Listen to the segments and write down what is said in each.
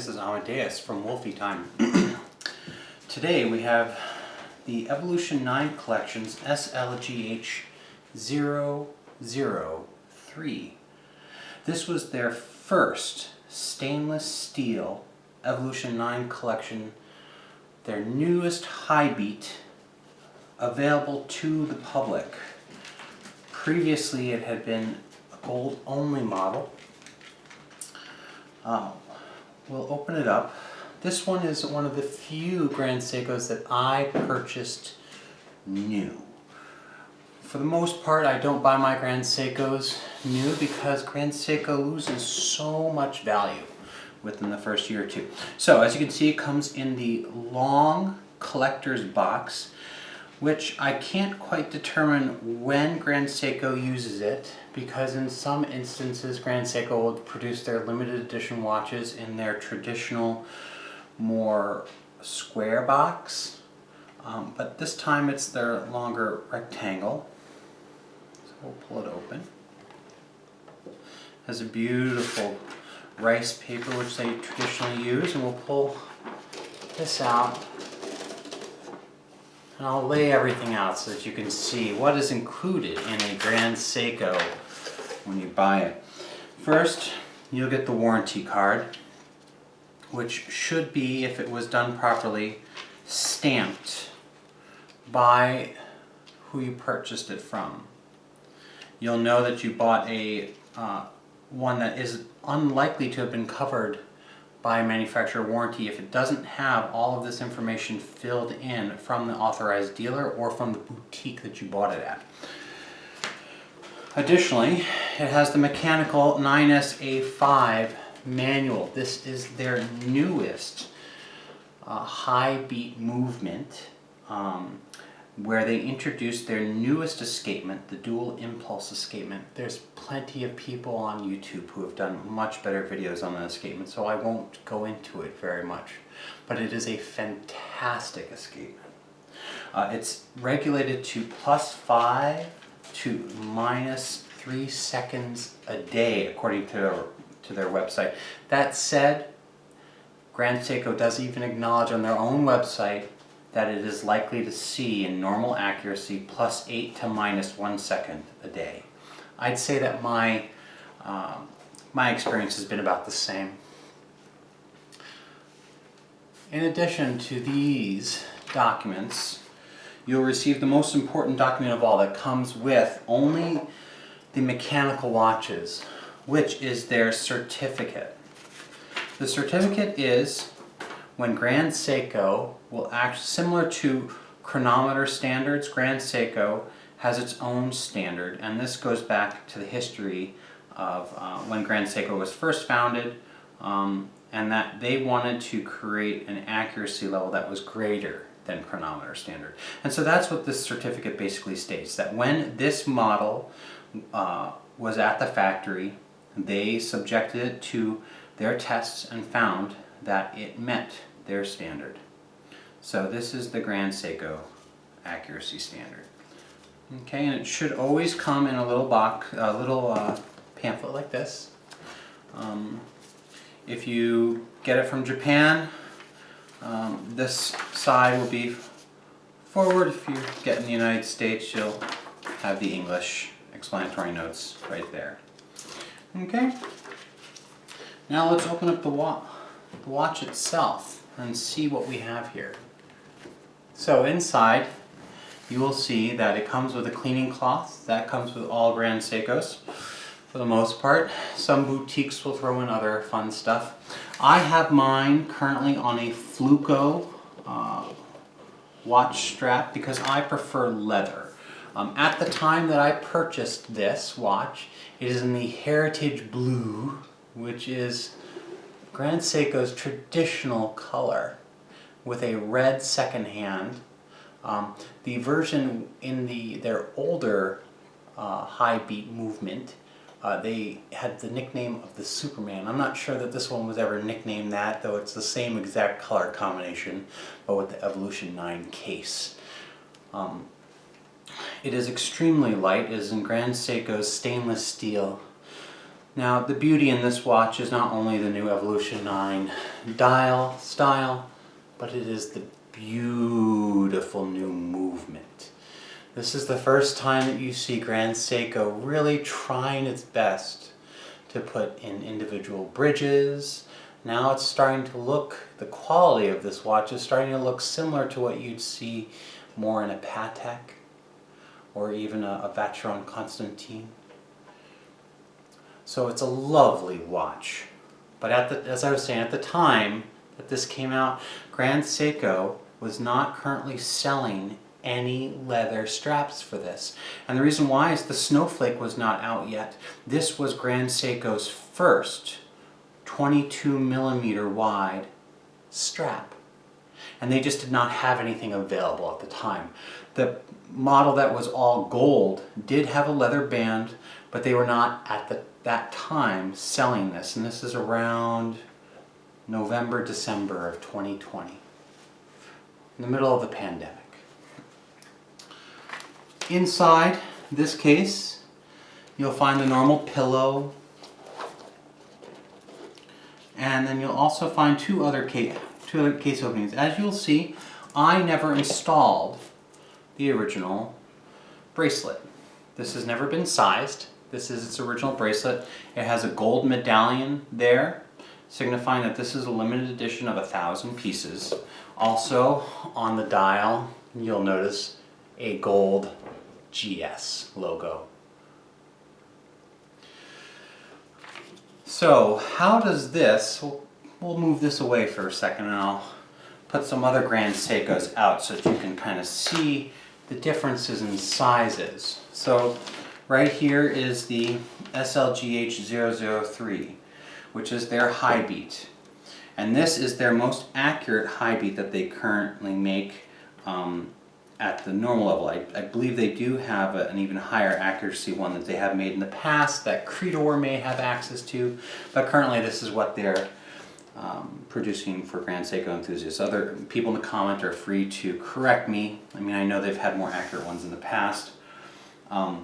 this is Amadeus from Wolfie Time. Today we have the Evolution 9 Collection's SLGH003. This was their first stainless steel Evolution 9 collection, their newest high beat, available to the public. Previously it had been a gold only model. We'll open it up. This one is one of the few Grand Seikos that I purchased new. For the most part, I don't buy my Grand Seikos new because Grand Seiko loses so much value within the first year or two. So as you can see, it comes in the long collector's box, which I can't quite determine when Grand Seiko uses it, because in some instances Grand Seiko will produce their limited edition watches in their traditional, more square box, but this time it's their longer rectangle. So we'll pull it open. It has a beautiful rice paper which they traditionally use, and we'll pull this out. And I'll lay everything out so that you can see what is included in a Grand Seiko when you buy it. First, you'll get the warranty card, which should be, if it was done properly, stamped by who you purchased it from. You'll know that you bought a one that is unlikely to have been covered by a manufacturer warranty if it doesn't have all of this information filled in from the authorized dealer or from the boutique that you bought it at. Additionally, it has the mechanical 9SA5 manual. This is their newest high beat movement, where they introduced their newest escapement, the dual impulse escapement. There's plenty of people on YouTube who have done much better videos on the escapement, so I won't go into it very much. But it is a fantastic escapement. It's regulated to +5 to -3 seconds a day, according to their website. That said, Grand Seiko does even acknowledge on their own website that it is likely to see in normal accuracy +8 to -1 second a day. I'd say that my experience has been about the same. In addition to these documents, you'll receive the most important document of all that comes with only the mechanical watches, which is their certificate. The certificate is when Grand Seiko will act similar to chronometer standards. Grand Seiko has its own standard, and this goes back to the history of when Grand Seiko was first founded, and that they wanted to create an accuracy level that was greater than chronometer standard. And so that's what this certificate basically states, that when this model was at the factory, they subjected it to their tests and found that it met their standard. So this is the Grand Seiko accuracy standard. Okay, and it should always come in a little box, a little pamphlet like this. If you get it from Japan, this side will be forward. If you get in the United States, you'll have the English explanatory notes right there. Okay, now let's open up the watch itself and see what we have here. So inside you will see that it comes with a cleaning cloth. That comes with all Grand Seikos for the most part. Some boutiques will throw in other fun stuff. I have mine currently on a Fluco watch strap because I prefer leather. At the time that I purchased this watch, it is in the Heritage Blue, which is Grand Seiko's traditional color, with a red second hand. The version in their older high beat movement, they had the nickname of the Superman. I'm not sure that this one was ever nicknamed that, though it's the same exact color combination, but with the Evolution 9 case. It is extremely light. It is in Grand Seiko's stainless steel. Now, the beauty in this watch is not only the new Evolution 9 dial style, but it is the beautiful new movement. This is the first time that you see Grand Seiko really trying its best to put in individual bridges. Now it's starting to look, the quality of this watch is starting to look similar to what you'd see more in a Patek or even a Vacheron Constantin. So it's a lovely watch. But as I was saying, at the time that this came out, Grand Seiko was not currently selling any leather straps for this. And the reason why is the Snowflake was not out yet. This was Grand Seiko's first 22mm wide strap. And they just did not have anything available at the time. The model that was all gold did have a leather band, but they were not at that time selling this. And this is around November, December of 2020, in the middle of the pandemic. Inside this case, you'll find the normal pillow, and then you'll also find two other case openings. As you'll see, I never installed the original bracelet. This has never been sized. This is its original bracelet. It has a gold medallion there, signifying that this is a limited edition of 1,000 pieces. Also, on the dial, you'll notice a gold GS logo. So how does this, we'll move this away for a second and I'll put some other Grand Seikos out so that you can kind of see the differences in sizes. So right here is the SLGH003, which is their high beat. And this is their most accurate high beat that they currently make at the normal level. I believe they do have an even higher accuracy one that they have made in the past that Creedor may have access to, but currently this is what they're producing for Grand Seiko enthusiasts. Other people in the comment are free to correct me. I mean, I know they've had more accurate ones in the past. One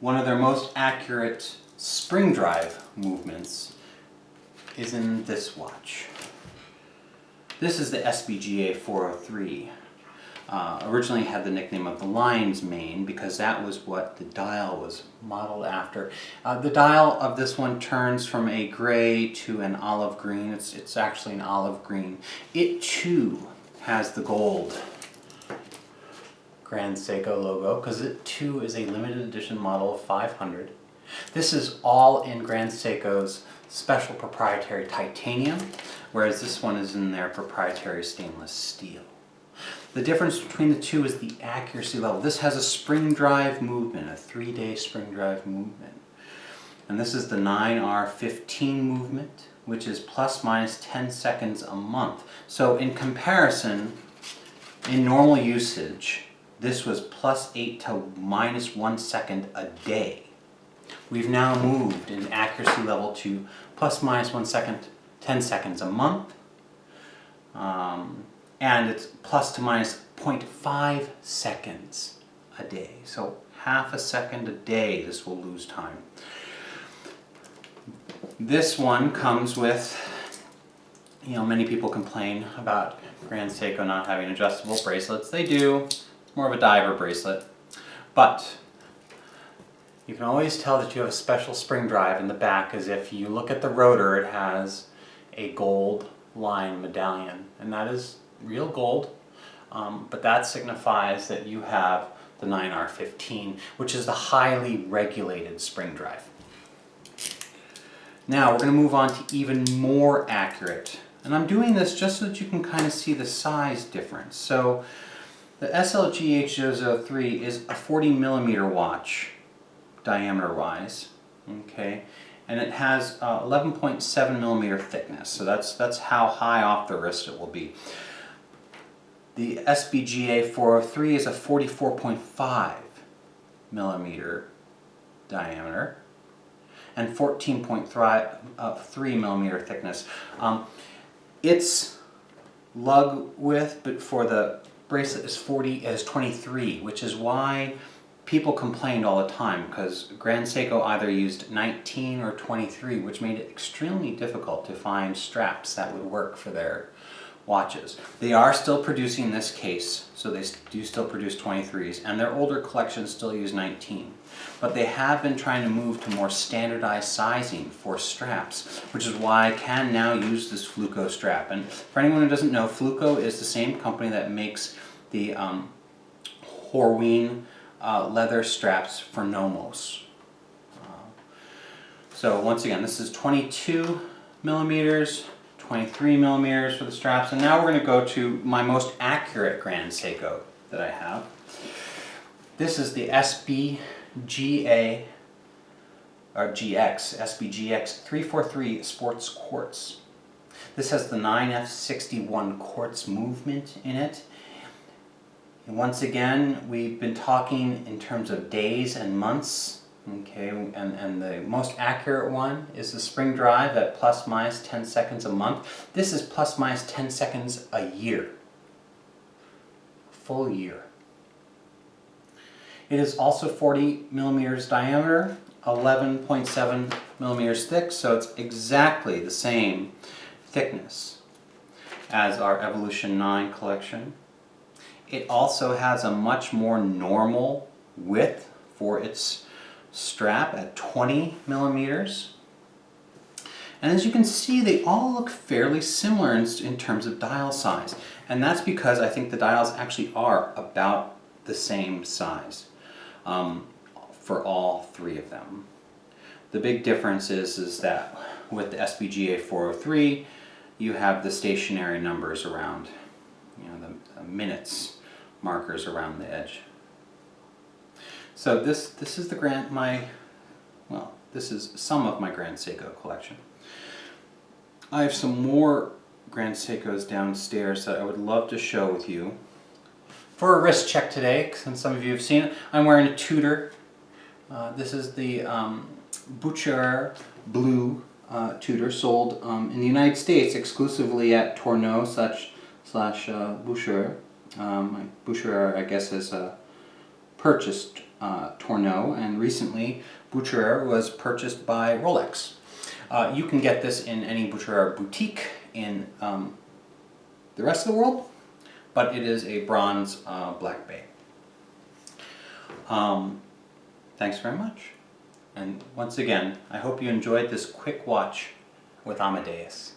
of their most accurate spring drive movements is in this watch. This is the SLGH003. Originally had the nickname of the lion's mane because that was what the dial was modeled after. The dial of this one turns from a gray to an olive green. It's actually an olive green. It too has the gold Grand Seiko logo because it too is a limited edition model of 500. This is all in Grand Seiko's special proprietary titanium, whereas this one is in their proprietary stainless steel. The difference between the two is the accuracy level. This has a spring drive movement, a 3-day spring drive movement. And this is the 9R15 movement, which is plus minus 10 seconds a month. So in comparison, in normal usage, this was +8 to -1 second a day. We've now moved in accuracy level to plus minus 1 second, 10 seconds a month. And it's plus to minus 0.5 seconds a day. So half a second a day this will lose time. This one comes with, many people complain about Grand Seiko not having adjustable bracelets. They do. It's more of a diver bracelet. But you can always tell that you have a special spring drive in the back, as if you look at the rotor, it has a gold line medallion. And that is real gold, but that signifies that you have the 9R15, which is the highly regulated spring drive. Now we're going to move on to even more accurate, and I'm doing this just so that you can kind of see the size difference. So the SLGH003 is a 40mm watch diameter wise, okay, and it has 11.7mm thickness, so that's how high off the wrist it will be. The SLGH003 is a 44.5mm diameter and 14.3mm thickness. Its lug width, but for the bracelet is 23, which is why people complained all the time because Grand Seiko either used 19 or 23, which made it extremely difficult to find straps that would work for their watches. They are still producing this case, so they do still produce 23s, and their older collections still use 19. But they have been trying to move to more standardized sizing for straps, which is why I can now use this Fluco strap. And for anyone who doesn't know, Fluco is the same company that makes the Horween leather straps for Nomos. So once again, this is 22 millimeters, 23 millimeters for the straps, and now we're going to go to my most accurate Grand Seiko that I have. This is the SBGA or SBGX 343 Sports Quartz. This has the 9F61 quartz movement in it. And once again, we've been talking in terms of days and months. Okay, and the most accurate one is the spring drive at plus minus 10 seconds a month. This is plus minus 10 seconds a year. Full year. It is also 40 millimeters diameter, 11.7 millimeters thick, so it's exactly the same thickness as our Evolution 9 collection. It also has a much more normal width for its strap at 20 millimeters. And as you can see, they all look fairly similar in terms of dial size. And that's because I think the dials actually are about the same size for all three of them. The big difference is that with the SLGH003, you have the stationary numbers around, the minutes markers around the edge. So this is this is some of my Grand Seiko collection. I have some more Grand Seikos downstairs that I would love to show with you. For a wrist check today, since some of you have seen it, I'm wearing a Tudor. This is the Boucher Blue Tudor, sold in the United States exclusively at Tourneau slash Boucher. Boucher, I guess, has purchased Tourneau, and recently Boucher was purchased by Rolex. You can get this in any Boucher boutique in the rest of the world, but it is a bronze Black Bay. Thanks very much. And once again, I hope you enjoyed this quick watch with Amadeus.